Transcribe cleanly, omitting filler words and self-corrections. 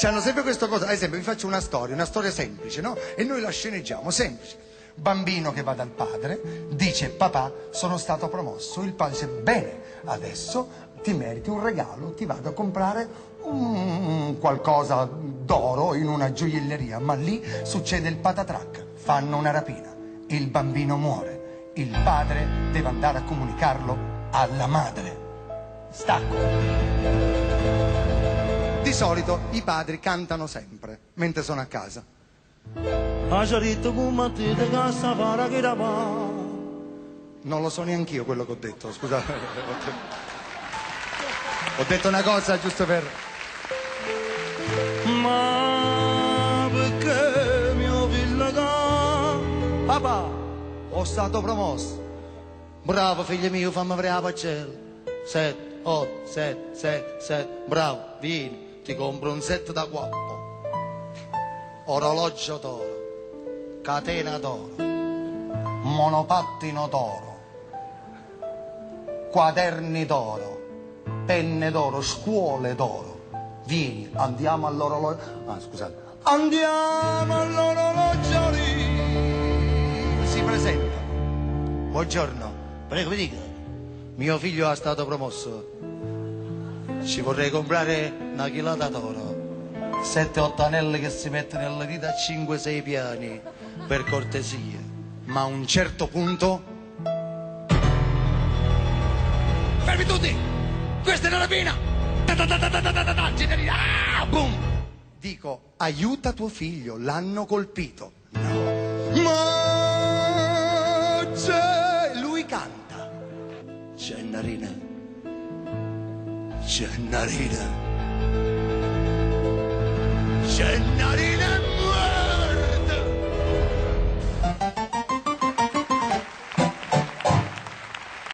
C'hanno sempre questa cosa. Ad esempio, vi faccio una storia semplice, no? E noi la sceneggiamo, semplice. Bambino che va dal padre, dice: papà, sono stato promosso. Il padre dice: bene, adesso ti meriti un regalo, ti vado a comprare qualcosa d'oro in una gioielleria. Ma lì succede il patatrac, fanno una rapina, il bambino muore, il padre deve andare a comunicarlo alla madre. Stacco. Di solito i padri cantano sempre mentre sono a casa. Non lo so neanch'io quello che ho detto, scusate. Ho detto una cosa giusto per... Ma perché mio figlio Papà, ho stato promosso. Bravo figlio mio, fammi vedere la pagella. 7, 8, 7, 7, 7. Bravo, vieni, ti compro un set da 4. Orologio d'oro, catena d'oro, monopattino d'oro, quaderni d'oro, penne d'oro, scuole d'oro. Vieni, andiamo all'orologio. Ah, scusate. Andiamo all'orologio lì. Si presenta. Buongiorno, prego mi dica. Mio figlio è stato promosso. Ci vorrei comprare una chilata d'oro. 7-8 anelli che si mettono nella dita a 5-6 piani, per cortesia. Ma a un certo punto... Fermi tutti! Questa è una rapina! Boom! Dico, aiuta tuo figlio, l'hanno colpito. No. Ma c'è... Lui canta. Gennarina. Gennarina. Gennarina.